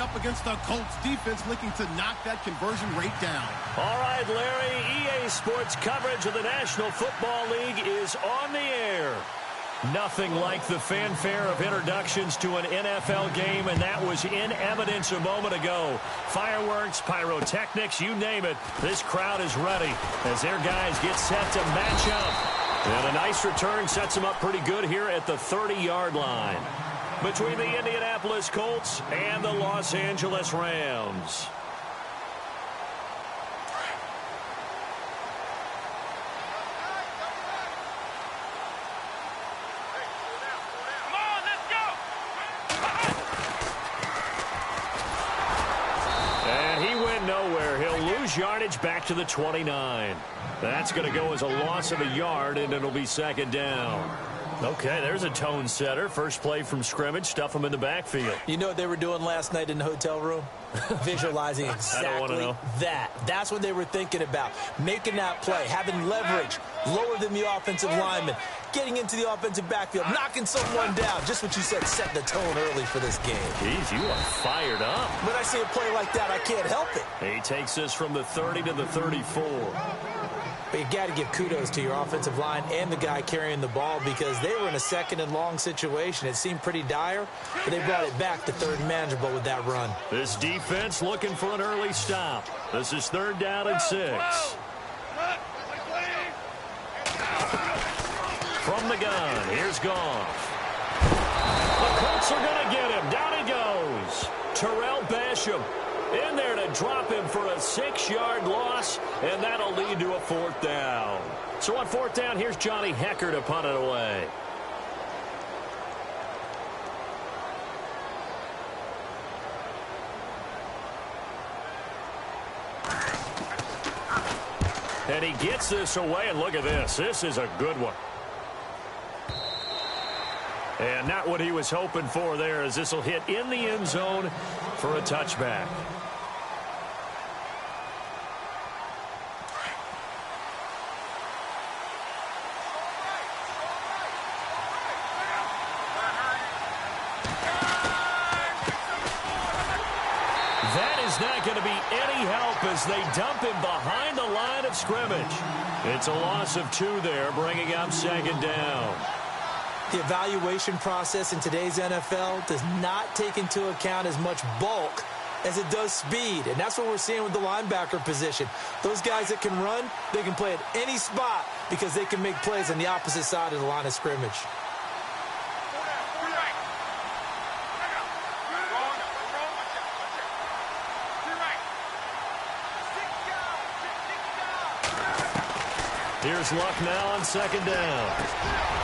up against the Colts defense looking to knock that conversion rate down. All right, Larry, EA Sports coverage of the National Football League is on the air. Nothing like the fanfare of introductions to an NFL game, and that was in evidence a moment ago. Fireworks, pyrotechnics, you name it. This crowd is ready as their guys get set to match up. And a nice return sets them up pretty good here at the 30-yard line between the Indianapolis Colts and the Los Angeles Rams. Yardage back to the 29. That's going to go as a loss of a yard, and it'll be second down. Okay, there's a tone setter. First play from scrimmage. Stuff them in the backfield. You know what they were doing last night in the hotel room? Visualizing exactly that. That's what they were thinking about. Making that play, having leverage, lower than the offensive lineman, getting into the offensive backfield, knocking someone down. Just what you said, set the tone early for this game. Jeez, you are fired up. When I see a play like that, I can't help it. He takes this from the 30 to the 34. But you got to give kudos to your offensive line and the guy carrying the ball because they were in a second and long situation. It seemed pretty dire, but they brought it back to third and manageable with that run. This defense looking for an early stop. This is third down and 6. From the gun, here's Goff. The Colts are going to get him. Down he goes. Terrell Basham in there to drop him for a 6-yard loss, and that'll lead to a fourth down. So on fourth down, here's Johnny Hecker to punt it away. And he gets this away, and look at this. This is a good one. And not what he was hoping for there, as this will hit in the end zone for a touchback. That is not going to be any help as they dump him behind the line of scrimmage. It's a loss of 2 there, bringing up second down. The evaluation process in today's NFL does not take into account as much bulk as it does speed, and that's what we're seeing with the linebacker position. Those guys that can run, they can play at any spot because they can make plays on the opposite side of the line of scrimmage. Here's Luck now on second down.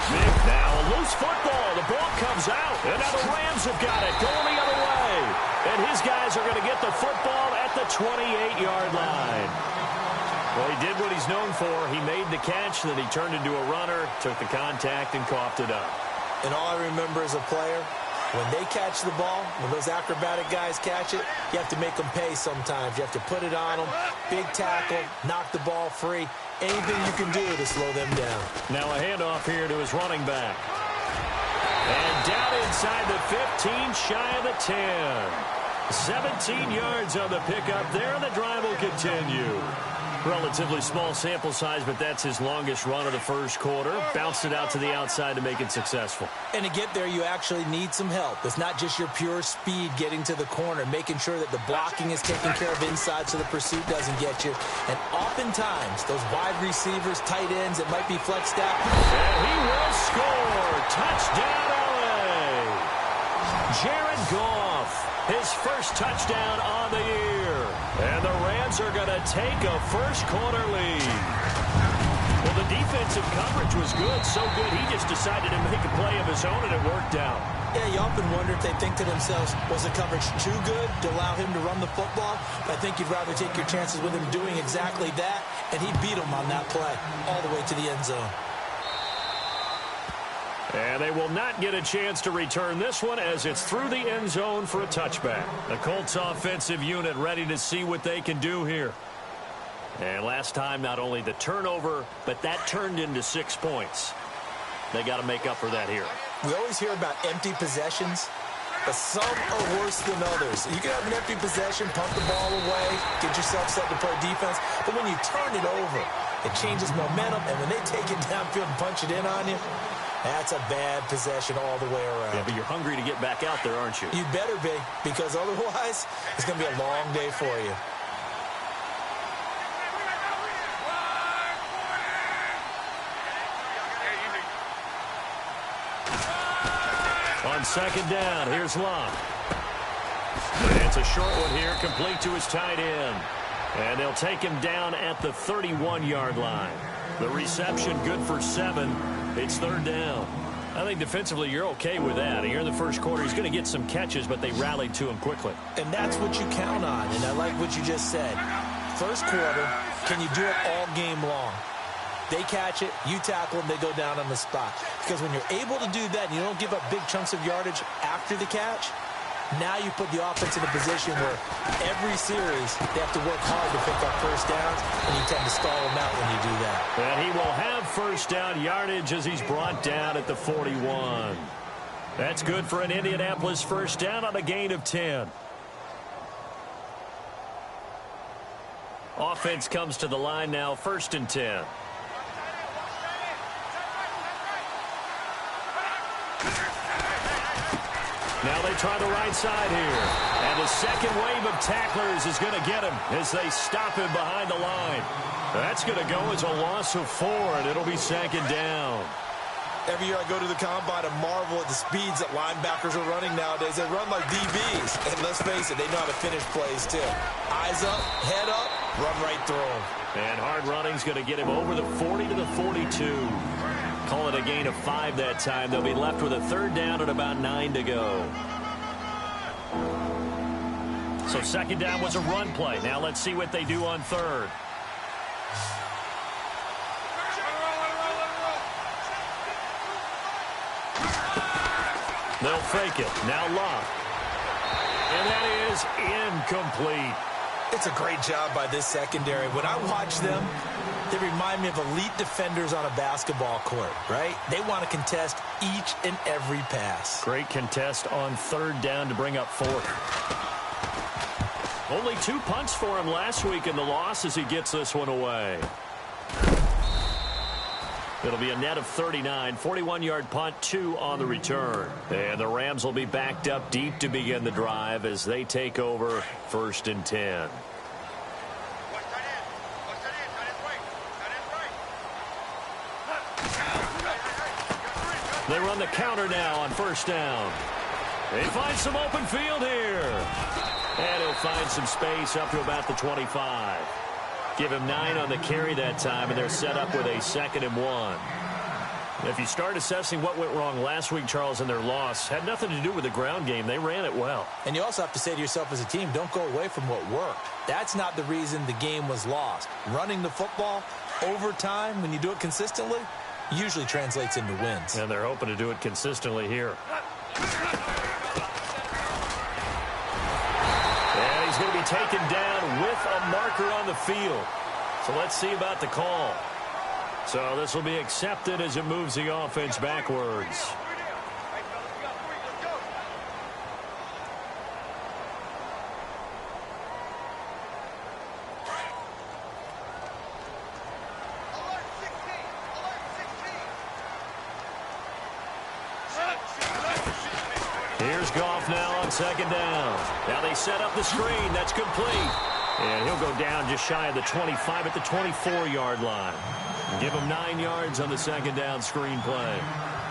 Big now, a loose football. The ball comes out, and now the Rams have got it going the other way. And his guys are going to get the football at the 28-yard line. Well, he did what he's known for. He made the catch, then he turned into a runner, took the contact, and coughed it up. And all I remember as a player, when they catch the ball, when those acrobatic guys catch it, you have to make them pay sometimes. You have to put it on them, big tackle, knock the ball free. Anything you can do to slow them down. Now a handoff here to his running back. And down inside the 15, shy of the 10. 17 yards on the pickup there, and the drive will continue. Relatively small sample size, but that's his longest run of the first quarter. Bounced it out to the outside to make it successful. And to get there, you actually need some help. It's not just your pure speed getting to the corner, making sure that the blocking is taken care of inside so the pursuit doesn't get you. And oftentimes, those wide receivers, tight ends, it might be flexed out. And he will score. Touchdown, LA. Jared Goff, his first touchdown on the year. And the Rams are going to take a first-quarter lead. Well, the defensive coverage was good, so good he just decided to make a play of his own, and it worked out. Yeah, you often wonder if they think to themselves, was the coverage too good to allow him to run the football? I think you'd rather take your chances with him doing exactly that, and he beat him on that play all the way to the end zone. And they will not get a chance to return this one as it's through the end zone for a touchback. The Colts offensive unit ready to see what they can do here. And last time, not only the turnover, but that turned into 6 points. They got to make up for that here. We always hear about empty possessions. but some are worse than others. You can have an empty possession, pump the ball away, get yourself set to play defense, but when you turn it over, it changes momentum, and when they take it downfield and punch it in on you, that's a bad possession all the way around. Yeah, but you're hungry to get back out there, aren't you? You better be, because otherwise, it's going to be a long day for you. On second down, here's Locke. It's a short one here, complete to his tight end. And they'll take him down at the 31-yard line. The reception good for 7. It's third down. I think defensively you're okay with that. Here in the first quarter, he's going to get some catches, but they rallied to him quickly. And that's what you count on, and I like what you just said. First quarter, can you do it all game long? They catch it, you tackle them, they go down on the spot. Because when you're able to do that and you don't give up big chunks of yardage after the catch, now you put the offense in a position where every series they have to work hard to pick up first downs, and you tend to stall them out when you do that. And he will have first down yardage as he's brought down at the 41. That's good for an Indianapolis first down on a gain of 10. Offense comes to the line now, 1st and 10. Now they try the right side here. And the second wave of tacklers is going to get him as they stop him behind the line. That's going to go as a loss of 4, and it'll be second down. Every year I go to the combine and marvel at the speeds that linebackers are running nowadays. They run like DBs. And let's face it, they know how to finish plays too. Eyes up, head up, run right through them. And hard running's going to get him over the 40 to the 42. Call it a gain of 5 that time. They'll be left with a third down at about 9 to go. So second down was a run play. Now let's see what they do on third. They'll fake it. Now Locke. And that is incomplete. It's a great job by this secondary. When I watch them, they remind me of elite defenders on a basketball court, right? They want to contest each and every pass. Great contest on third down to bring up 4th. Only 2 punts for him last week in the loss as he gets this one away. It'll be a net of 39, 41-yard punt, 2 on the return. And the Rams will be backed up deep to begin the drive as they take over 1st and 10. They run the counter now on 1st down. They find some open field here. And he'll find some space up to about the 25. Give him 9 on the carry that time, and they're set up with a 2nd and 1. If you start assessing what went wrong last week, Charles, in their loss, had nothing to do with the ground game. They ran it well. And you also have to say to yourself as a team, don't go away from what worked. That's not the reason the game was lost. Running the football over time, when you do it consistently, usually translates into wins. And they're hoping to do it consistently here. And he's going to be taken down with a marker on the field. So let's see about the call. So this will be accepted as it moves the offense backwards. Here's Goff now on 2nd down. Now they set up the screen. That's complete. And he'll go down just shy of the 25 at the 24-yard line. Give him 9 yards on the 2nd down screen play.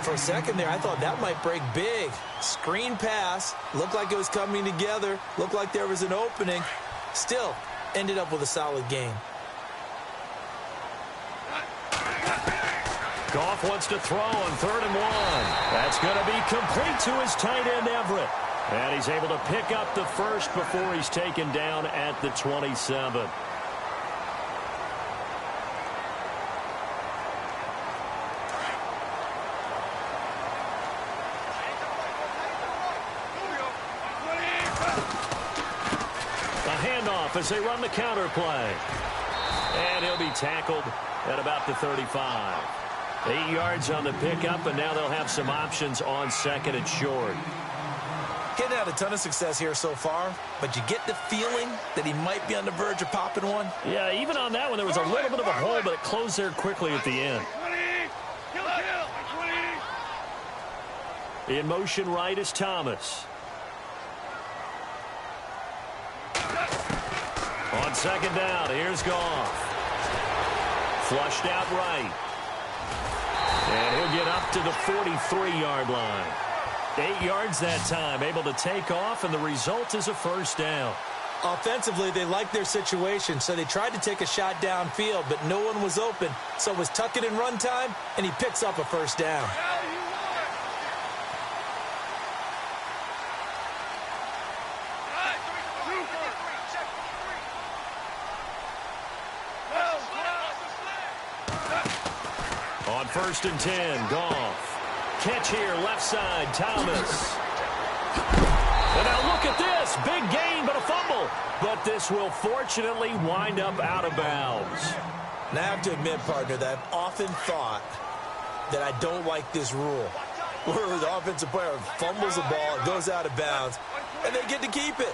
For a second there, I thought that might break big. Screen pass. Looked like it was coming together. Looked like there was an opening. Still, ended up with a solid game. Goff wants to throw on 3rd and 1. That's going to be complete to his tight end, Everett. And he's able to pick up the first before he's taken down at the 27. As they run the counter play. And he'll be tackled at about the 35. 8 yards on the pickup, and now they'll have some options on 2nd and short. Getting out a ton of success here so far, but you get the feeling that he might be on the verge of popping one. Yeah, even on that one, there was a little bit of a hole, but it closed there quickly at the end. In motion right is Thomas. On second down, here's Goff. Flushed out right. And he'll get up to the 43-yard line. 8 yards that time, able to take off, and the result is a first down. Offensively, they liked their situation, so they tried to take a shot downfield, but no one was open. So it was tuck it in run time, and he picks up a first down. On 1st and 10, Goff. Catch here, left side, Thomas. And now look at this. Big gain, but a fumble. But this will fortunately wind up out of bounds. Now, I have to admit, partner, that I've often thought that I don't like this rule, where the offensive player fumbles the ball, it goes out of bounds, and they get to keep it.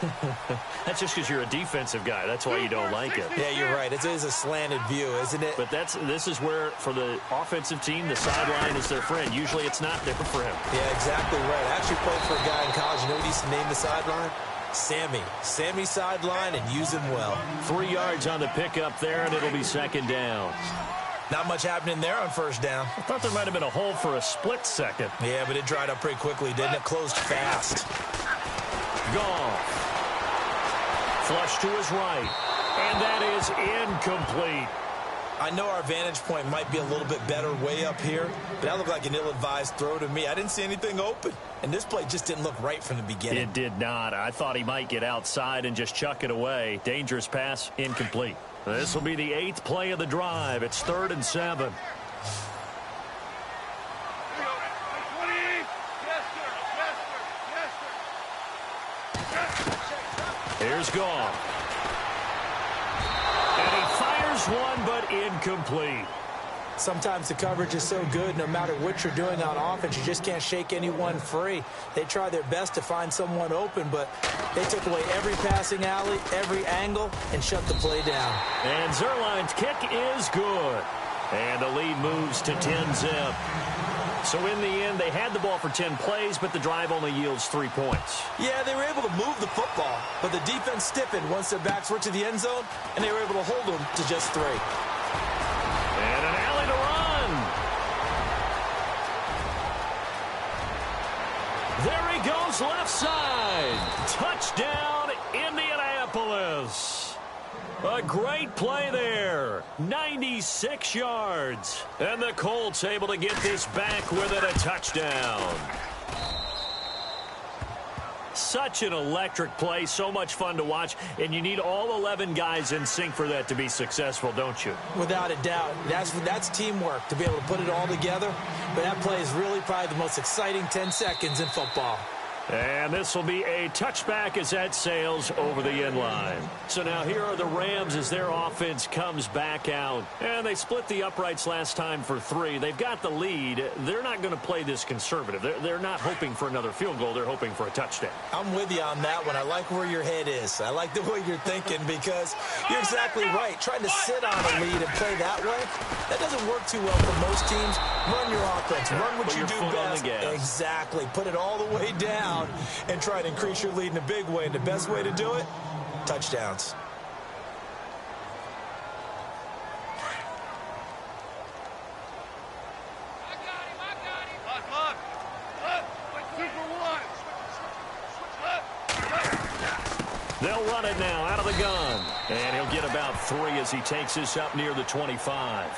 That's just because you're a defensive guy. That's why you don't like it. Yeah, you're right. It is a slanted view, isn't it? But this is where, for the offensive team, the sideline is their friend. Usually it's not there for him. Yeah, exactly right. I actually played for a guy in college. You know what he used to name the sideline? Sammy. Sammy sideline, and use him well. 3 yards on the pickup there, and it'll be second down. Not much happening there on first down. I thought there might have been a hole for a split second. Yeah, but it dried up pretty quickly, didn't it? Closed fast. Goff. Flush to his right. And that is incomplete. I know our vantage point might be a little bit better way up here, but that looked like an ill-advised throw to me. I didn't see anything open, and this play just didn't look right from the beginning. It did not. I thought he might get outside and just chuck it away. Dangerous pass, incomplete. This will be the 8th play of the drive. It's 3rd and 7. Here's Goff. And he fires one, but incomplete. Sometimes the coverage is so good, no matter what you're doing on offense, you just can't shake anyone free. They try their best to find someone open, but they took away every passing alley, every angle, and shut the play down. And Zerline's kick is good. And the lead moves to 10-zip. So in the end, they had the ball for 10 plays, but the drive only yields 3 points. Yeah, they were able to move the football, but the defense stiffened once their backs were to the end zone, and they were able to hold them to just 3. And an alley to run. There he goes, left side. Touchdown, Indianapolis. A great play there. 96 yards. And the Colts able to get this back with it, a touchdown. Such an electric play, so much fun to watch, and you need all 11 guys in sync for that to be successful, don't you? Without a doubt. That's teamwork, to be able to put it all together. But that play is really probably the most exciting 10 seconds in football. And this will be a touchback as that sails over the end line. So now here are the Rams as their offense comes back out. And they split the uprights last time for 3. They've got the lead. They're not going to play this conservative. They're not hoping for another field goal. They're hoping for a touchdown. I'm with you on that one. I like where your head is. I like the way you're thinking because you're exactly right. Trying to sit on a lead and play that way, that doesn't work too well for most teams. Run your offense. Run what you do best. Exactly. Put it all the way down and try to increase your lead in a big way. And the best way to do it, touchdowns. They'll run it now out of the gun. And he'll get about 3 as he takes this up near the 25.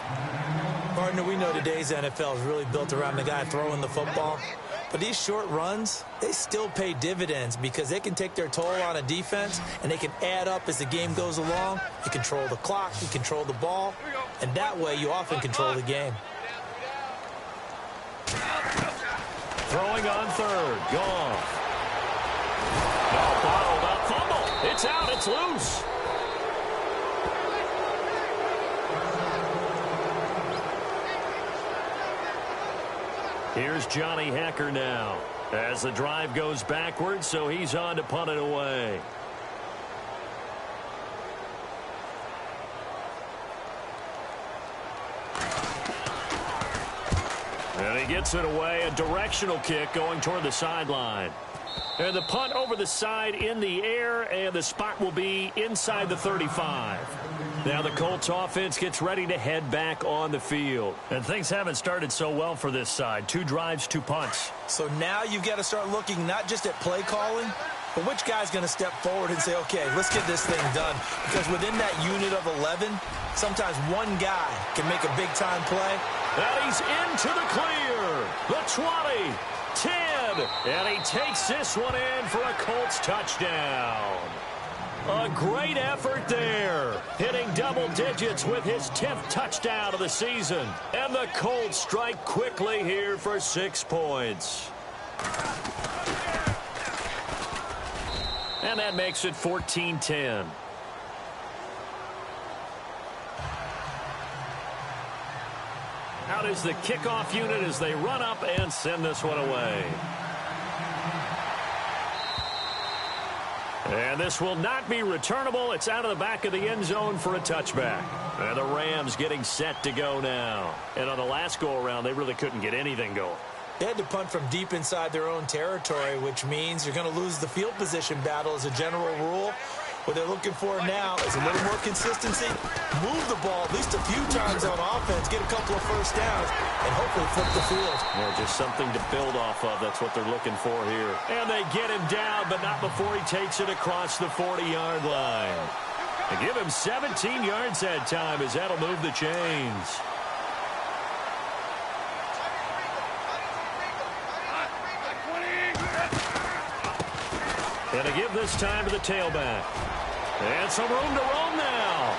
Partner, we know today's NFL is really built around the guy throwing the football. But these short runs, they still pay dividends because they can take their toll on a defense and they can add up as the game goes along. You control the clock, you control the ball, and that way you often control the game. Throwing on 3rd. Gone. No, bottled up fumble. It's out. It's loose. Here's Johnny Hacker now. As the drive goes backwards, so he's on to punt it away. And he gets it away, a directional kick going toward the sideline. And the punt over the side in the air, and the spot will be inside the 35. Now the Colts offense gets ready to head back on the field. And things haven't started so well for this side. 2 drives, 2 punts. So now you've got to start looking not just at play calling, but which guy's going to step forward and say, okay, let's get this thing done. Because within that unit of 11, sometimes one guy can make a big-time play. And he's into the clear. The 20, 10, and he takes this one in for a Colts touchdown. A great effort there, hitting double digits with his 10th touchdown of the season. And the Colts strike quickly here for 6 points. And that makes it 14-10. Out is the kickoff unit as they run up and send this one away. And this will not be returnable. It's out of the back of the end zone for a touchback. And the Rams getting set to go now. And on the last go-around, they really couldn't get anything going. They had to punt from deep inside their own territory, which means you're going to lose the field position battle as a general rule. What they're looking for now is a little more consistency, move the ball at least a few times on offense, get a couple of first downs, and hopefully flip the field. Yeah, just something to build off of. That's what they're looking for here. And they get him down, but not before he takes it across the 40-yard line. They give him 17 yards that time as that'll move the chains. And to give this time to the tailback. And some room to roam now.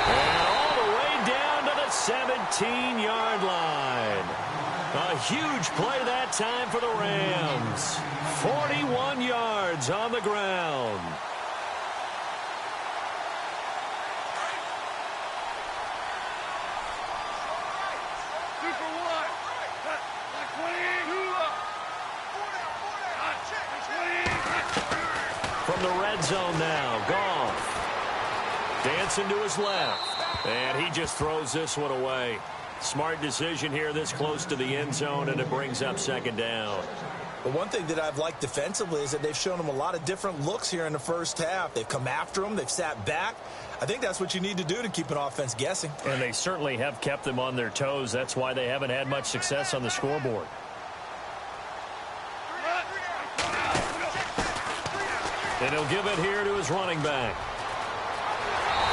And all the way down to the 17-yard line. A huge play that time for the Rams. 41 yards on the ground. From the red zone now, Goff. Dancing to his left. And he just throws this one away. Smart decision here this close to the end zone, and it brings up second down. But one thing that I've liked defensively is that they've shown him a lot of different looks here in the first half. They've come after him. They've sat back. I think that's what you need to do to keep an offense guessing. And they certainly have kept them on their toes. That's why they haven't had much success on the scoreboard. And he'll give it here to his running back.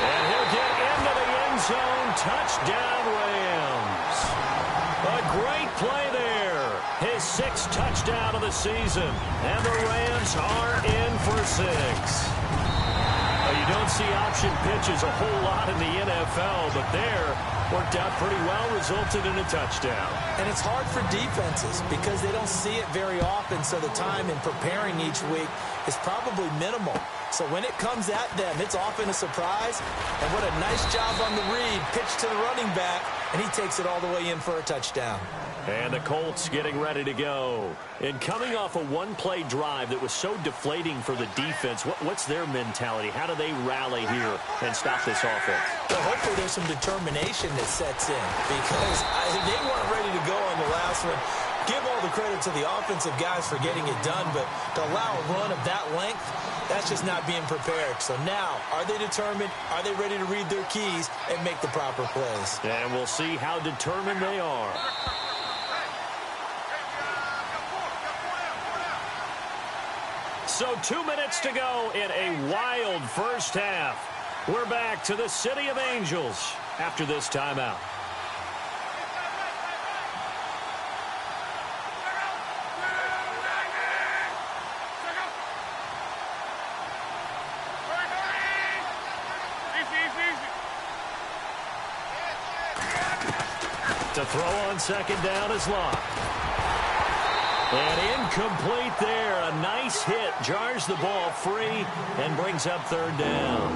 And he'll get into the end zone. Touchdown, Rams. A great play there. His 6th touchdown of the season. And the Rams are in for 6. You don't see option pitches a whole lot in the NFL, but there worked out pretty well, resulted in a touchdown. And it's hard for defenses because they don't see it very often, so the time in preparing each week is probably minimal. So when it comes at them, it's often a surprise. And what a nice job on the read. Pitch to the running back, and he takes it all the way in for a touchdown. And the Colts getting ready to go. And coming off a one-play drive that was so deflating for the defense, what's their mentality? How do they rally here and stop this offense? Well, hopefully there's some determination that sets in because they weren't ready to go on the last one. Give all the credit to the offensive guys for getting it done, but to allow a run of that length, that's just not being prepared. So now, are they determined? Are they ready to read their keys and make the proper plays? And we'll see how determined they are. So 2 minutes to go in a wild first half. We're back to the City of Angels after this timeout. To throw on second down is Locke. And incomplete there. A nice hit. Jars the ball free and brings up third down.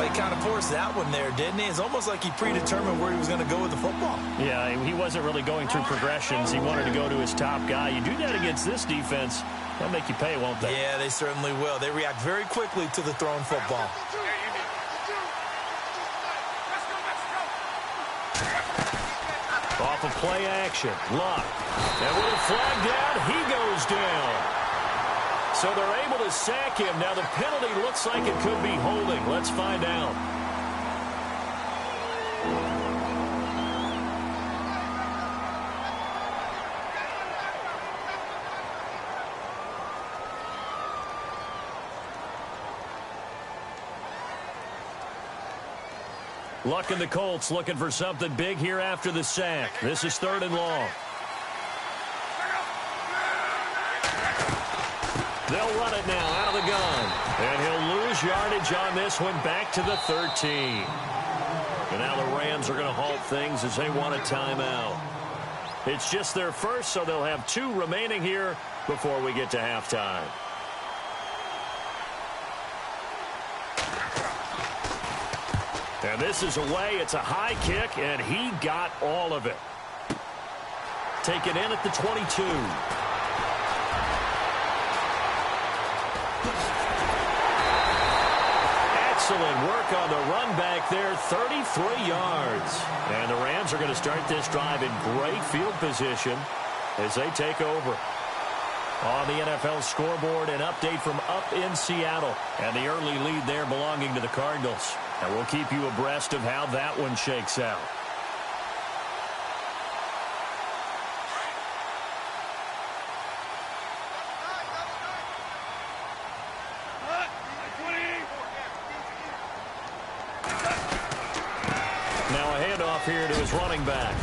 He kind of forced that one there, didn't he? It's almost like he predetermined where he was going to go with the football. Yeah, he wasn't really going through progressions. He wanted to go to his top guy. You do that against this defense, they'll make you pay, won't they? Yeah, they certainly will. They react very quickly to the thrown football. Off of play action, Luck. And with a flag down, he goes down. So they're able to sack him. Now the penalty looks like it could be holding. Let's find out. Luck and the Colts looking for something big here after the sack. This is 3rd and long. They'll run it now out of the gun. And he'll lose yardage on this one back to the 13. And now the Rams are going to halt things as they want a timeout. It's just their first, so they'll have 2 remaining here before we get to halftime. And this is away. It's a high kick, and he got all of it. Taken in at the 22. Excellent work on the run back there, 33 yards. And the Rams are going to start this drive in great field position as they take over. On the NFL scoreboard, an update from up in Seattle. And the early lead there belonging to the Cardinals. And we'll keep you abreast of how that one shakes out. Now a handoff here to his running back.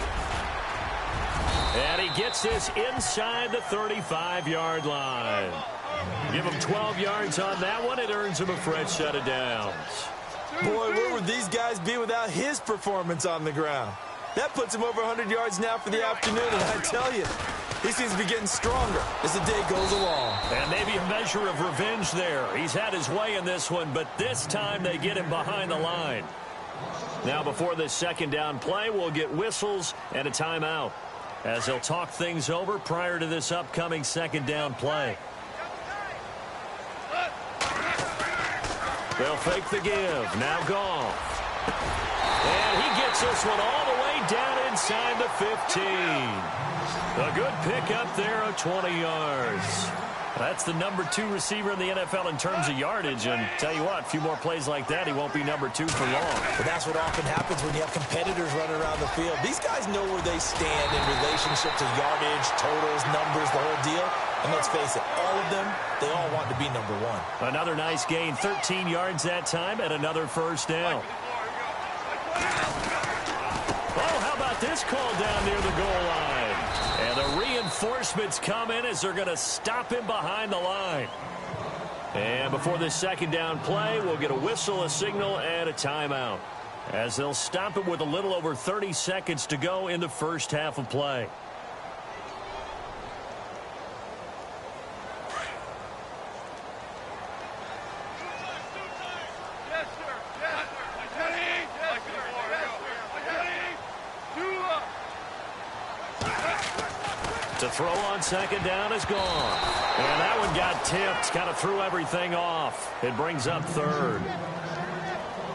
And he gets this inside the 35-yard line. Give him 12 yards on that one. It earns him a fresh set of downs. Boy, where would these guys be without his performance on the ground? That puts him over 100 yards now for the afternoon, and I tell you, he seems to be getting stronger as the day goes along. And maybe a measure of revenge there. He's had his way in this one, but this time they get him behind the line. Now before this second down play, we'll get whistles and a timeout as they'll talk things over prior to this upcoming second down play. They'll fake the give. Now Goff. And he gets this one all the way down inside the 15. A good pickup there of 20 yards. That's the number 2 receiver in the NFL in terms of yardage. And tell you what, a few more plays like that, he won't be number 2 for long. But that's what often happens when you have competitors running around the field. These guys know where they stand in relationship to yardage, totals, numbers, the whole deal. And let's face it, all of them, they all want to be number 1. Another nice gain, 13 yards that time, and another first down. Oh, how about this call down near the goal line? And the reinforcements come in as they're going to stop him behind the line. And before this second down play, we'll get a whistle, a signal, and a timeout, as they'll stop it with a little over 30 seconds to go in the first half of play. To throw on second down is gone. And that one got tipped. Kind of threw everything off. It brings up 3rd.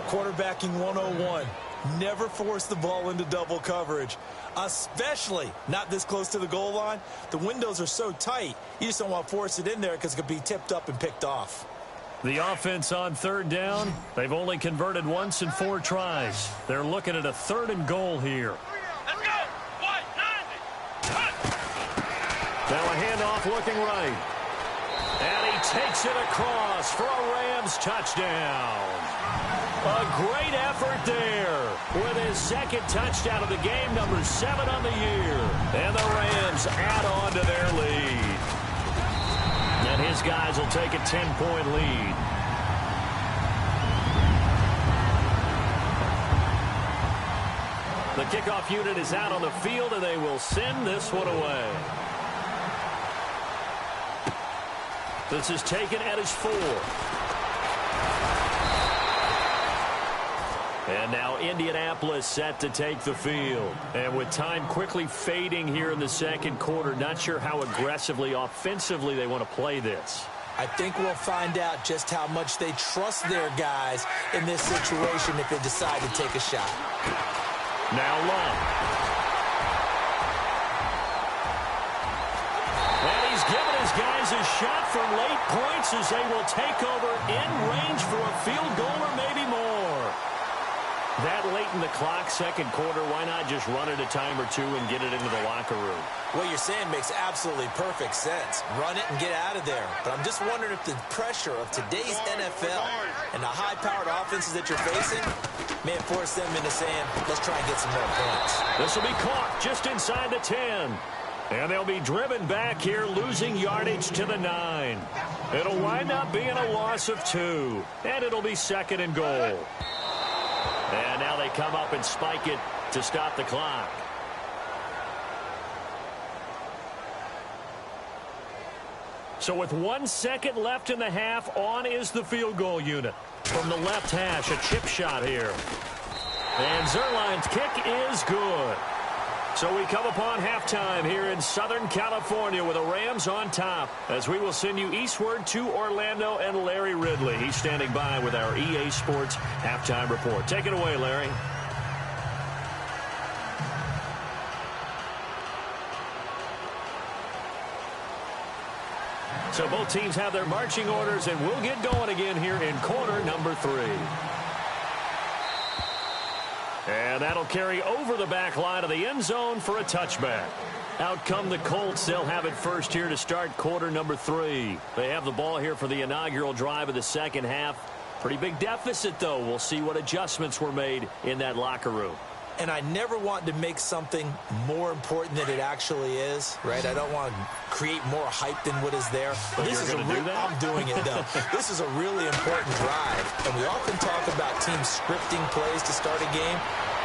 Quarterbacking 101. Never force the ball into double coverage, especially not this close to the goal line. The windows are so tight, you just don't want to force it in there because it could be tipped up and picked off. The offense on 3rd down, they've only converted once in 4 tries. They're looking at a 3rd and goal here. Now a handoff looking right. And he takes it across for a Rams touchdown. A great effort there with his 2nd touchdown of the game, number 7 on the year. And the Rams add on to their lead. And his guys will take a 10-point lead. The kickoff unit is out on the field, and they will send this one away. This is taken at his 4. And now Indianapolis set to take the field. And with time quickly fading here in the second quarter, not sure how aggressively, offensively they want to play this. I think we'll find out just how much they trust their guys in this situation if they decide to take a shot. Now Long. And he's given his guys a shot for late points as they will take over in range for a field goal or maybe more. That late in the clock, second quarter, why not just run it a time or two and get it into the locker room? What you're saying makes absolutely perfect sense. Run it and get out of there. But I'm just wondering if the pressure of today's NFL and the high-powered offenses that you're facing may force them into saying, let's try and get some more points. This will be caught just inside the 10. And they'll be driven back here, losing yardage to the 9. It'll wind up being a loss of 2. And it'll be second and goal. And now they come up and spike it to stop the clock. So with 1 second left in the half, on is the field goal unit. From the left hash, a chip shot here. And Zerline's kick is good. So we come upon halftime here in Southern California with the Rams on top, as we will send you eastward to Orlando and Larry Ridley. He's standing by with our EA Sports halftime report. Take it away, Larry. So both teams have their marching orders, and we'll get going again here in quarter number 3. And that'll carry over the back line of the end zone for a touchback. Out come the Colts. They'll have it first here to start quarter number 3. They have the ball here for the inaugural drive of the second half. Pretty big deficit, though. We'll see what adjustments were made in that locker room. And I never want to make something more important than it actually is, right? I don't want to create more hype than what is there. But this is I'm doing it, though. This is a really important drive. And we often talk about teams scripting plays to start a game.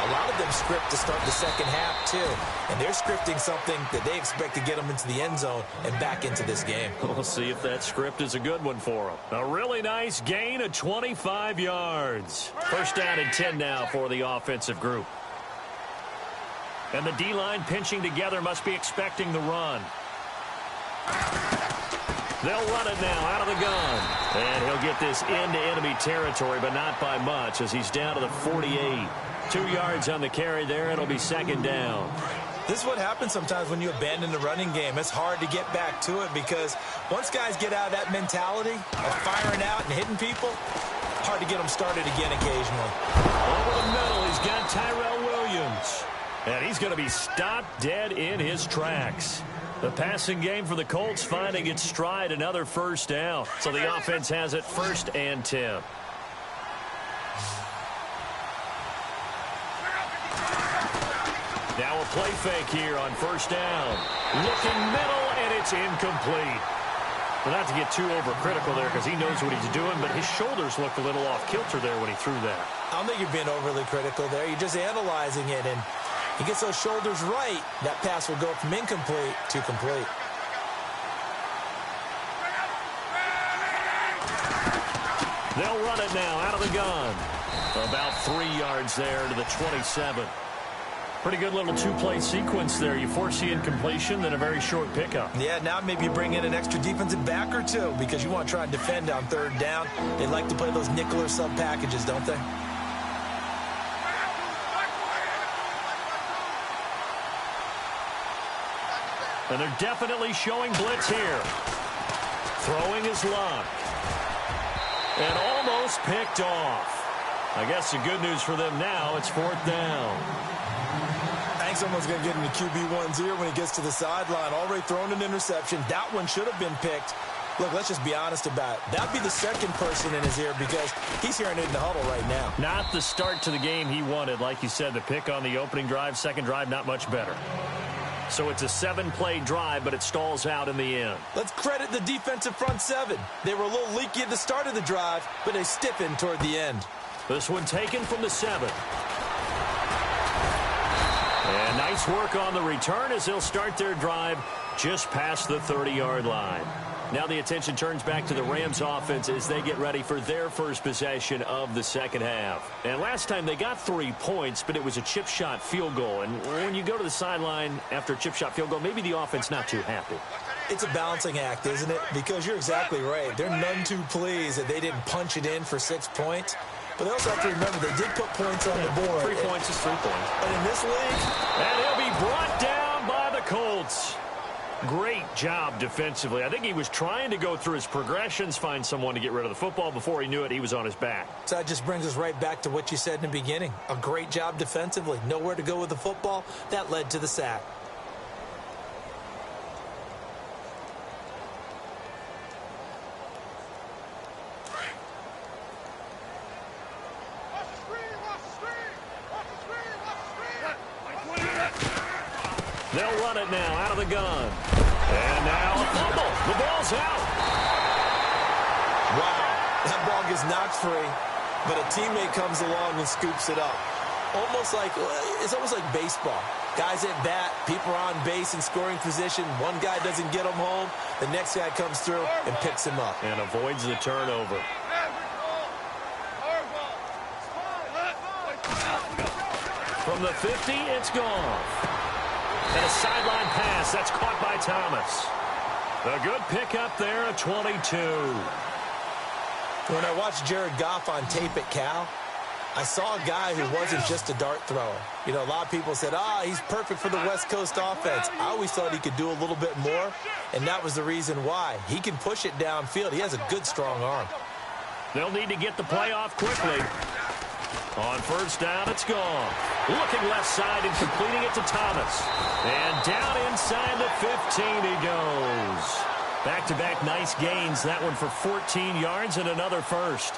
A lot of them script to start the second half, too. And they're scripting something that they expect to get them into the end zone and back into this game. We'll see if that script is a good one for them. A really nice gain of 25 yards. First down and 10 now for the offensive group. And the D-line pinching together must be expecting the run. They'll run it now out of the gun. And he'll get this into enemy territory, but not by much as he's down to the 48. 2 yards on the carry there. It'll be second down. This is what happens sometimes when you abandon the running game. It's hard to get back to it because once guys get out of that mentality of firing out and hitting people, hard to get them started again occasionally. Over the middle, he's got Tyrell Williams. And he's going to be stopped dead in his tracks. The passing game for the Colts finding its stride, another first down. So the offense has it first and 10. Now a play fake here on first down. Looking middle, and it's incomplete. Well, not to get too overcritical there because he knows what he's doing, but his shoulders looked a little off kilter there when he threw that. I don't think you're being overly critical there. You're just analyzing it, and he gets those shoulders right, that pass will go from incomplete to complete. They'll run it now out of the gun. About 3 yards there to the 27. Pretty good little two-play sequence there. You force the incompletion, then a very short pickup. Yeah, now maybe you bring in an extra defensive back or two because you want to try and defend on third down. They like to play those nickel or sub packages, don't they? And they're definitely showing blitz here. Throwing his luck. And almost picked off. I guess the good news for them now, it's fourth down. I think someone's going to get into QB1's ear when he gets to the sideline. Already thrown an interception. That one should have been picked. Look, let's just be honest about it. That'd be the second person in his ear because he's hearing it in the huddle right now. Not the start to the game he wanted. Like you said, the pick on the opening drive, second drive, not much better. So it's a 7-play drive, but it stalls out in the end. Let's credit the defensive front seven. They were a little leaky at the start of the drive, but they stiffened toward the end. This one taken from the 7. And nice work on the return as they'll start their drive just past the 30-yard line. Now the attention turns back to the Rams offense as they get ready for their first possession of the second half. And last time they got 3 points, but it was a chip shot field goal. And when you go to the sideline after a chip shot field goal, maybe the offense not too happy. It's a balancing act, isn't it? Because you're exactly right. They're none too pleased that they didn't punch it in for 6 points. But they also have to remember they did put points on the board. 3 points is 3 points. And in this league... And he'll be brought down by the Colts. Great job defensively. I think he was trying to go through his progressions, find someone to get rid of the football. Before he knew it, he was on his back. So that just brings us right back to what you said in the beginning. A great job defensively. Nowhere to go with the football. That led to the sack. They'll run it now out of the gun. And now a fumble. The ball's out. Wow. That ball gets knocked free, but a teammate comes along and scoops it up. It's almost like baseball. Guys at bat, people are on base in scoring position. One guy doesn't get him home. The next guy comes through and picks him up. And avoids the turnover. From the 50, it's gone. And a sideline pass. That's caught by Thomas. A good pickup there at 22. When I watched Jared Goff on tape at Cal, I saw a guy who wasn't just a dart thrower. You know, a lot of people said, he's perfect for the West Coast offense. I always thought he could do a little bit more, and that was the reason why. He can push it downfield. He has a good, strong arm. They'll need to get the play off quickly. On first down, it's gone. Looking left side and completing it to Thomas. And down inside the 15 he goes. Back-to-back nice gains. That one for 14 yards and another first.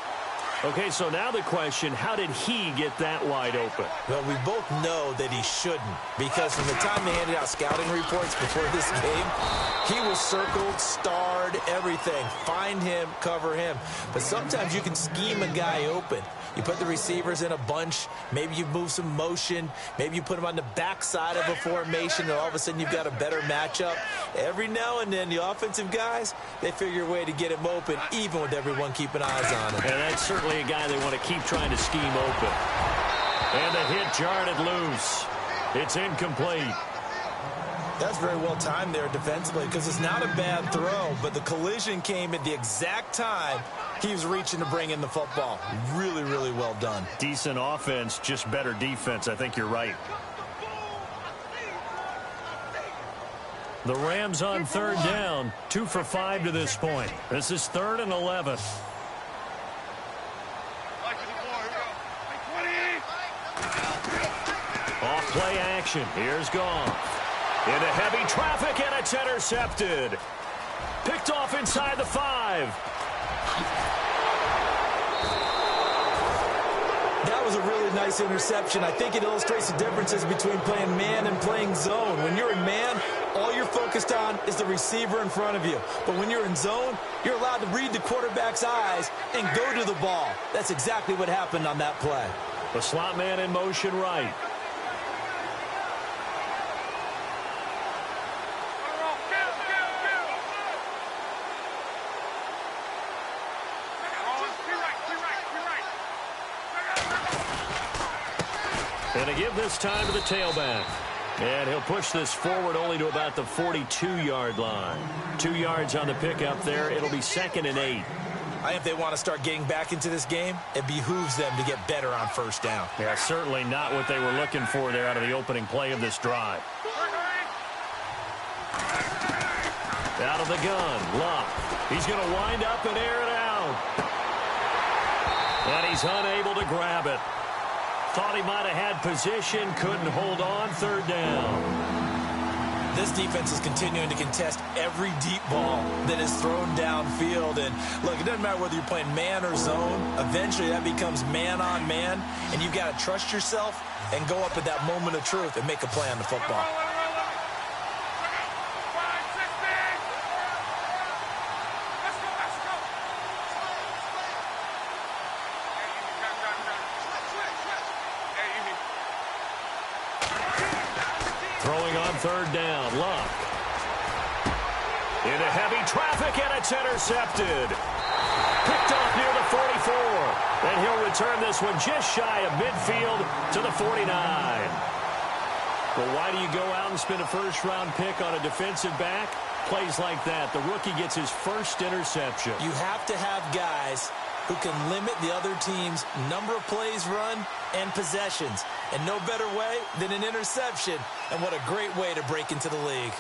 Okay, so now the question, how did he get that wide open? Well, we both know that he shouldn't, because from the time they handed out scouting reports before this game, he was circled, starred, everything. Find him, cover him. But sometimes you can scheme a guy open. You put the receivers in a bunch. Maybe you move some motion. Maybe you put them on the backside of a formation, and all of a sudden you've got a better matchup. Every now and then, the offensive guys, they figure a way to get him open, even with everyone keeping eyes on him. And that's certainly a guy they want to keep trying to scheme open. And the hit jarred it loose. It's incomplete. That's very well timed there defensively, because it's not a bad throw, but the collision came at the exact time he was reaching to bring in the football. Really, really well done. Decent offense, just better defense. I think you're right. The Rams on third down, 2 for 5 to this point. This is 3rd and 11. Off play action. Here's Goff. Into heavy traffic, and it's intercepted. Picked off inside the 5. That was a really nice interception. I think it illustrates the differences between playing man and playing zone. When you're in man, all you're focused on is the receiver in front of you. But when you're in zone, you're allowed to read the quarterback's eyes and go to the ball. That's exactly what happened on that play. The slot man in motion right. And to give this time to the tailback. And he'll push this forward only to about the 42-yard line. 2 yards on the pickup there. It'll be 2nd and 8. I think if they want to start getting back into this game, it behooves them to get better on first down. Yeah, certainly not what they were looking for there out of the opening play of this drive. Out of the gun, Luck. He's going to wind up and air it out. And he's unable to grab it. Thought he might have had position, couldn't hold on, 3rd down. This defense is continuing to contest every deep ball that is thrown downfield. And look, it doesn't matter whether you're playing man or zone. Eventually that becomes man on man, and you've got to trust yourself and go up at that moment of truth and make a play on the football. Throwing on 3rd down, Luck. Into heavy traffic, and it's intercepted. Picked off near the 44. And he'll return this one just shy of midfield to the 49. Well, why do you go out and spend a first-round pick on a defensive back? Plays like that. The rookie gets his first interception. You have to have guys who can limit the other team's number of plays run and possessions. And no better way than an interception. And what a great way to break into the league.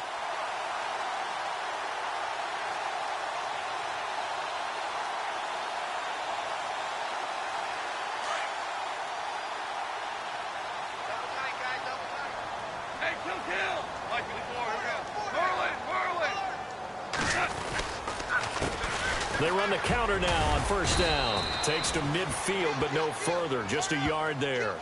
They run the counter now on first down. Takes to midfield, but no further. Just a yard there.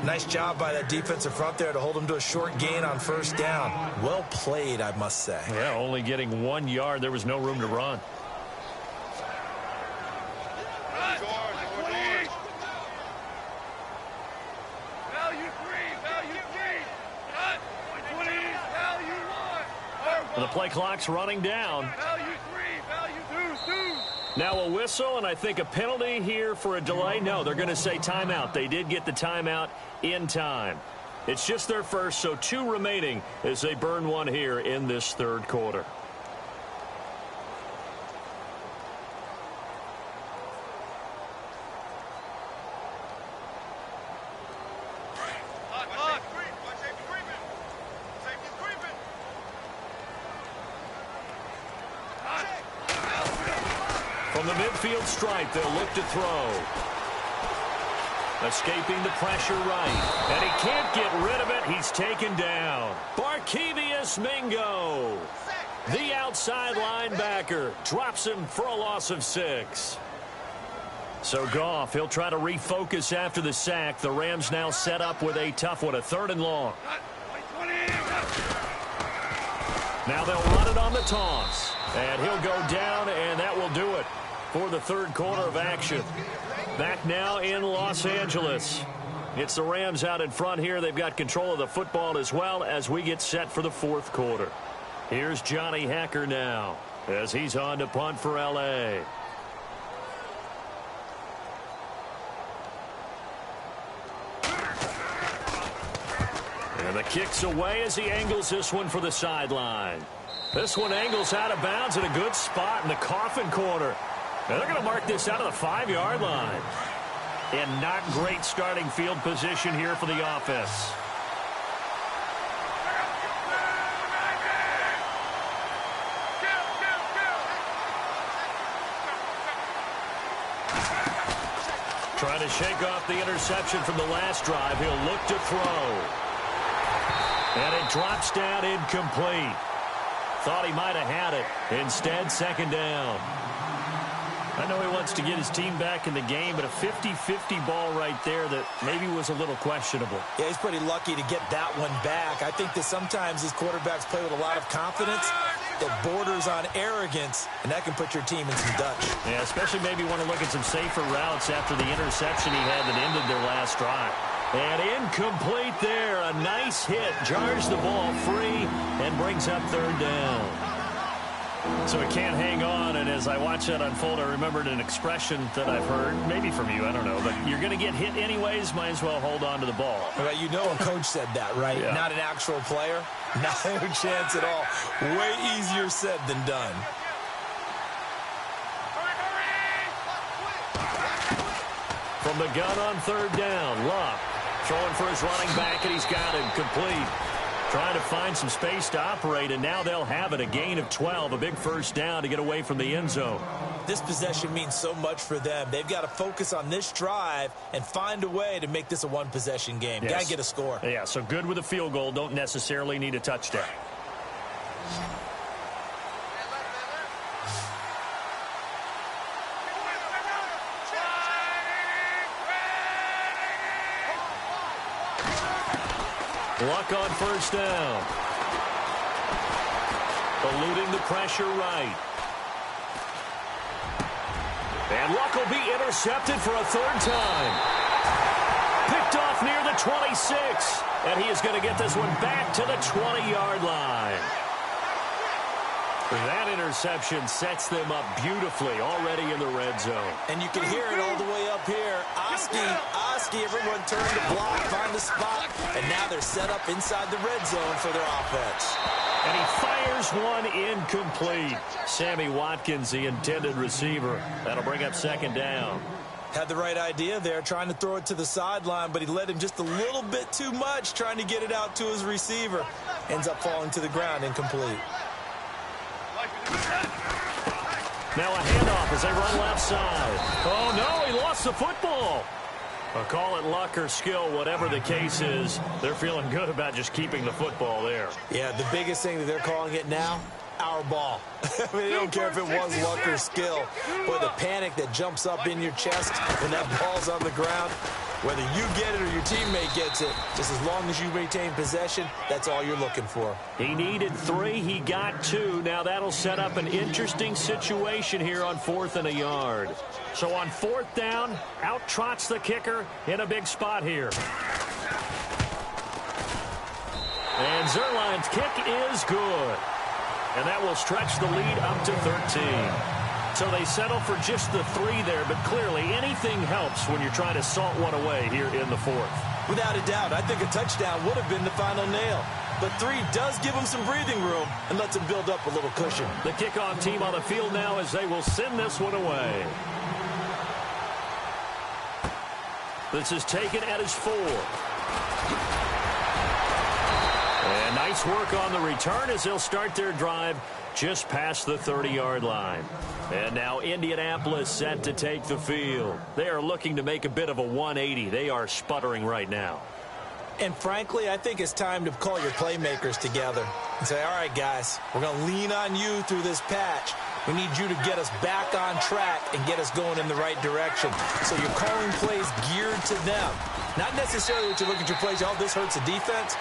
Nice job by that defensive front there to hold them to a short gain on first down. Well played, I must say. Yeah, only getting 1 yard. There was no room to run. The play clock's running down. Now a whistle, and I think a penalty here for a delay. No, they're going to say timeout. They did get the timeout in time. It's just their first, so 2 remaining as they burn one here in this third quarter. From the midfield stripe, they'll look to throw. Escaping the pressure right. And he can't get rid of it. He's taken down. Barkevius Mingo, the outside linebacker, drops him for a loss of 6. So Goff, he'll try to refocus after the sack. The Rams now set up with a tough one, a 3rd and long. Now they'll run it on the toss. And he'll go down, and that will do it for the third quarter of action. Back now in Los Angeles. It's the Rams out in front here. They've got control of the football as well as we get set for the fourth quarter. Here's Johnny Hacker now as he's on to punt for L.A. And the kick's away as he angles this one for the sideline. This one angles out of bounds at a good spot in the coffin corner. And they're going to mark this out of the 5-yard line. And not great starting field position here for the offense. Trying to shake off the interception from the last drive. He'll look to throw. And it drops down incomplete. Thought he might have had it. Instead, second down. I know he wants to get his team back in the game, but a 50-50 ball right there that maybe was a little questionable. Yeah, he's pretty lucky to get that one back. I think that sometimes these quarterbacks play with a lot of confidence that borders on arrogance, and that can put your team in some Dutch. Yeah, especially maybe want to look at some safer routes after the interception he had that ended their last drive. And incomplete there. A nice hit. Jars the ball free and brings up third down. So it can't hang on, and as I watch that unfold, I remembered an expression that I've heard, maybe from you, I don't know, but you're going to get hit anyways, might as well hold on to the ball. Well, you know a coach said that, right? Yeah. Not an actual player. No chance at all. Way easier said than done. From the gun on third down, Luck throwing for his running back, and he's got it complete. Trying to find some space to operate, and now they'll have it. A gain of 12, a big first down to get away from the end zone. This possession means so much for them. They've got to focus on this drive and find a way to make this a one-possession game. Yes. Got to get a score. Yeah, so good with a field goal. Don't necessarily need a touchdown. Luck on first down. Eluding the pressure right. And Luck will be intercepted for a third time. Picked off near the 26. And he is going to get this one back to the 20-yard line. That interception sets them up beautifully already in the red zone. And you can hear it all the way up here. Oski, everyone turned to block, find the spot, and now they're set up inside the red zone for their offense. And he fires one incomplete. Sammy Watkins, the intended receiver. That'll bring up second down. Had the right idea there, trying to throw it to the sideline, but he led him just a little bit too much, trying to get it out to his receiver. Ends up falling to the ground, incomplete. Now a handoff as they run left side. Oh, no, he lost the football. I'll call it luck or skill, whatever the case is. They're feeling good about just keeping the football there. Yeah, the biggest thing that they're calling it now, our ball. I mean, they don't care if it was luck or skill. Boy, the panic that jumps up in your chest when that ball's on the ground, whether you get it or your teammate gets it, just as long as you maintain possession, that's all you're looking for. He needed 3. He got 2. Now that'll set up an interesting situation here on 4th and a yard. So on 4th down, out trots the kicker in a big spot here. And Zerline's kick is good. And that will stretch the lead up to 13. So they settle for just the 3 there, but clearly anything helps when you're trying to salt one away here in the 4th. Without a doubt, I think a touchdown would have been the final nail. But 3 does give them some breathing room and lets them build up a little cushion. The kickoff team on the field now as they will send this one away. This is taken at his 4. And nice work on the return as they'll start their drive just past the 30-yard line. And now Indianapolis set to take the field. They are looking to make a bit of a 180. They are sputtering right now. And frankly, I think it's time to call your playmakers together and say, all right, guys, we're going to lean on you through this patch. We need you to get us back on track and get us going in the right direction. So you're calling plays geared to them. Not necessarily to look at your plays, oh, this hurts the defense.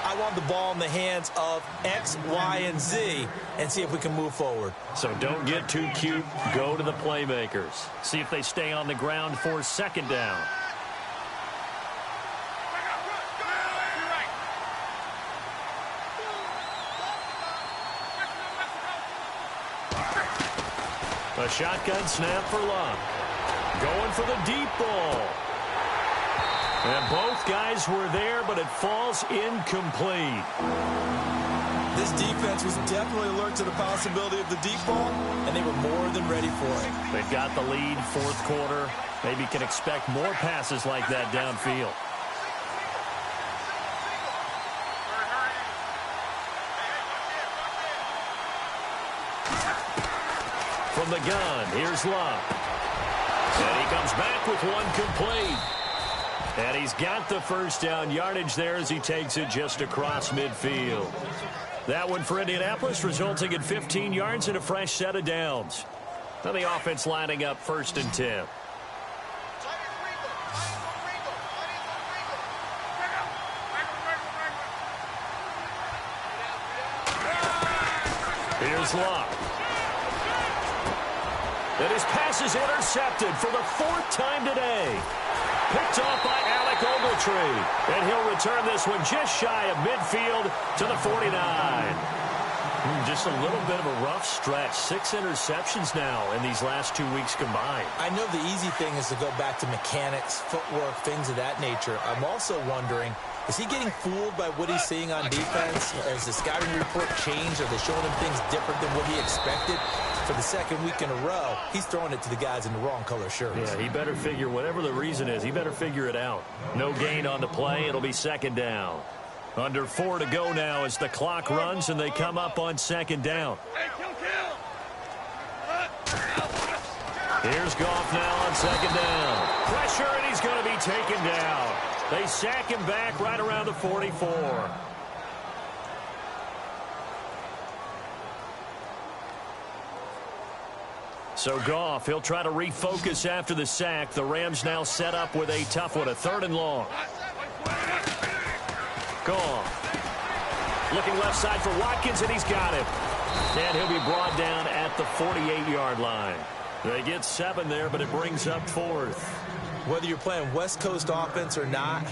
I want the ball in the hands of X, Y, and Z and see if we can move forward. So don't get too cute. Go to the playmakers. See if they stay on the ground for second down. A shotgun snap for Luck. Going for the deep ball. And both guys were there, but it falls incomplete. This defense was definitely alert to the possibility of the deep ball, and they were more than ready for it. They've got the lead, 4th quarter. Maybe can expect more passes like that downfield. From the gun, here's Luck. And he comes back with one complete. And he's got the first down yardage there as he takes it just across midfield. That one for Indianapolis, resulting in 15 yards and a fresh set of downs. Now the offense lining up 1st and 10. Here's Luck. And his pass is intercepted for the 4th time today. Picked off by Alec Ogletree. And he'll return this one just shy of midfield to the 49. Just a little bit of a rough stretch. 6 interceptions now in these last 2 weeks combined. I know the easy thing is to go back to mechanics, footwork, things of that nature. I'm also wondering, is he getting fooled by what he's seeing on defense? Has the scouting report changed? Are they showing him things different than what he expected? For the 2nd week in a row, he's throwing it to the guys in the wrong color shirts. Yeah, he better figure, whatever the reason is, he better figure it out. No gain on the play. It'll be 2nd down. Under 4 to go now as the clock runs and they come up on 2nd down. Here's Goff now on 2nd down. Pressure, and he's going to be taken down. They sack him back right around the 44. So Goff, he'll try to refocus after the sack. The Rams now set up with a tough one, a 3rd and long. Goff looking left side for Watkins, and he's got him. And he'll be brought down at the 48-yard line. They get 7 there, but it brings up 4th. Whether you're playing West Coast offense or not,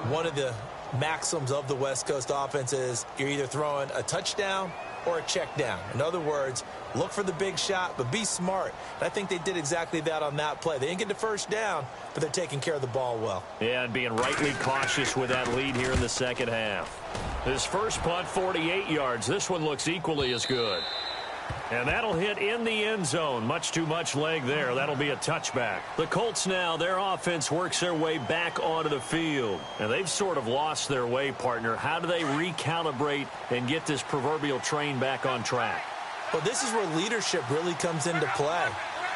one of the maxims of the West Coast offense is you're either throwing a touchdown or a check down. In other words, look for the big shot, but be smart. And I think they did exactly that on that play. They didn't get the first down, but they're taking care of the ball well. Yeah, and being rightly cautious with that lead here in the second half. His first punt, 48 yards. This one looks equally as good. And that'll hit in the end zone. Much too much leg there. That'll be a touchback. The Colts now, their offense works their way back onto the field. And they've sort of lost their way, partner. How do they recalibrate and get this proverbial train back on track? Well, this is where leadership really comes into play.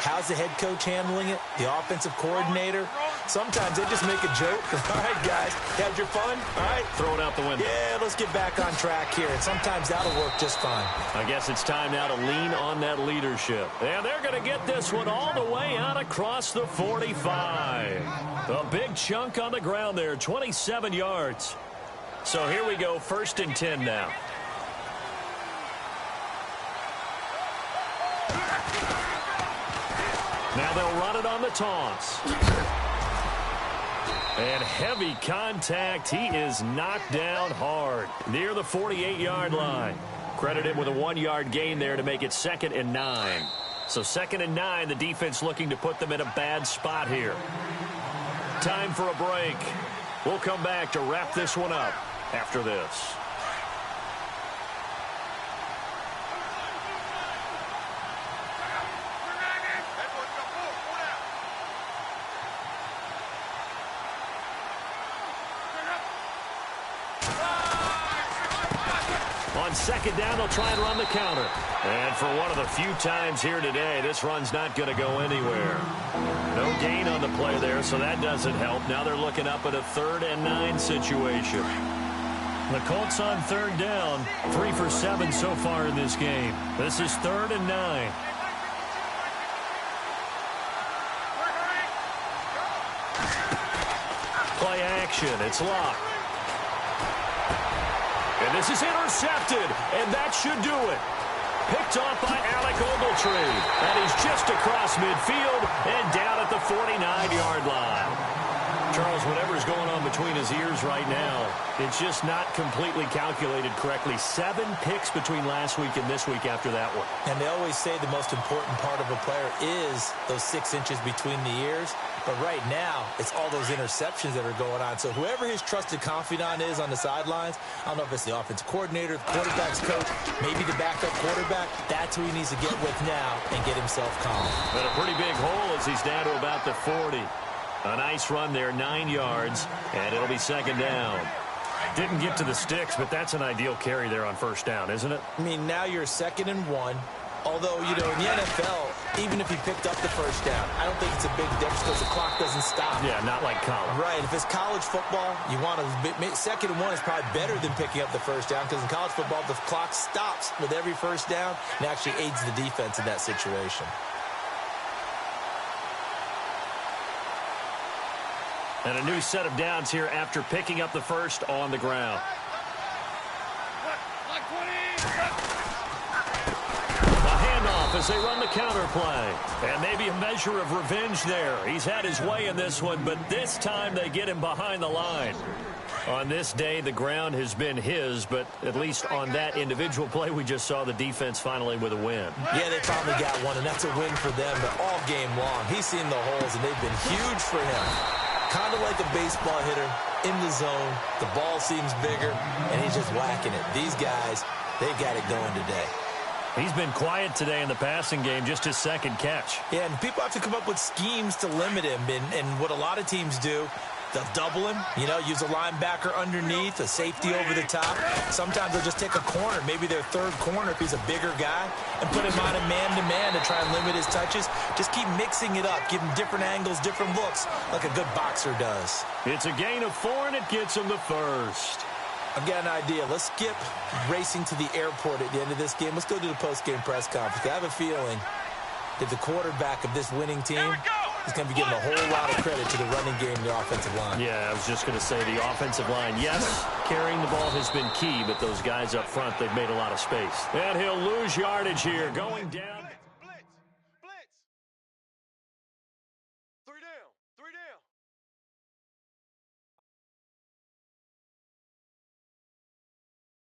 How's the head coach handling it? The offensive coordinator? Sometimes they just make a joke. All right, guys, had your fun? All right. Throw it out the window. Yeah, let's get back on track here. And sometimes that'll work just fine. I guess it's time now to lean on that leadership. And they're going to get this one all the way out across the 45. A big chunk on the ground there, 27 yards. So here we go, 1st and 10 now. Now they'll run it on the toss. And heavy contact. He is knocked down hard near the 48-yard line. Credit him with a 1-yard gain there to make it 2nd and 9. So 2nd and 9, the defense looking to put them in a bad spot here. Time for a break. We'll come back to wrap this one up after this. On 2nd down, they'll try and run the counter. And for one of the few times here today, this run's not going to go anywhere. No gain on the play there, so that doesn't help. Now they're looking up at a 3rd and 9 situation. The Colts on 3rd down, 3 for 7 so far in this game. This is 3rd and 9. Play action, it's locked. And this is intercepted, and that should do it. Picked off by Alec Ogletree, and he's just across midfield and down at the 49-yard line. Charles, whatever's going on between his ears right now, it's just not completely calculated correctly. 7 picks between last week and this week after that one. And they always say the most important part of a player is those 6 inches between the ears. But right now, it's all those interceptions that are going on. So whoever his trusted confidant is on the sidelines, I don't know if it's the offensive coordinator, the quarterback's coach, maybe the backup quarterback, that's who he needs to get with now and get himself calm. But a pretty big hole as he's down to about the 40. A nice run there, 9 yards, and it'll be 2nd down. Didn't get to the sticks, but that's an ideal carry there on 1st down, isn't it? I mean, now you're 2nd and 1. Although, you know, in the NFL, even if he picked up the 1st down, I don't think it's a big difference because the clock doesn't stop. Yeah, not like college. Right. If it's college football, you want to 2nd and 1 is probably better than picking up the 1st down because in college football, the clock stops with every 1st down and actually aids the defense in that situation. And a new set of downs here after picking up the 1st on the ground. A handoff as they run the counter play. And maybe a measure of revenge there. He's had his way in this one, but this time they get him behind the line. On this day, the ground has been his, but at least on that individual play, we just saw the defense finally with a win. Yeah, they probably got one, and that's a win for them, but all game long, he's seen the holes, and they've been huge for him. Kind of like a baseball hitter in the zone. The ball seems bigger, and he's just whacking it. These guys, they've got it going today. He's been quiet today in the passing game, just his 2nd catch. Yeah, and people have to come up with schemes to limit him, and what a lot of teams do, they'll double him, you know, use a linebacker underneath, a safety over the top. Sometimes they'll just take a corner, maybe their 3rd corner if he's a bigger guy, and put him on a man-to-man to try and limit his touches. Just keep mixing it up, give him different angles, different looks, like a good boxer does. It's a gain of 4, and it gets him the 1st. I've got an idea. Let's skip racing to the airport at the end of this game. Let's go to the post-game press conference. I have a feeling that the quarterback of this winning team is going to be giving a whole lot of credit to the running game and the offensive line. Yeah, I was just going to say the offensive line. Yes, carrying the ball has been key, but those guys up front, they've made a lot of space. And he'll lose yardage here going down.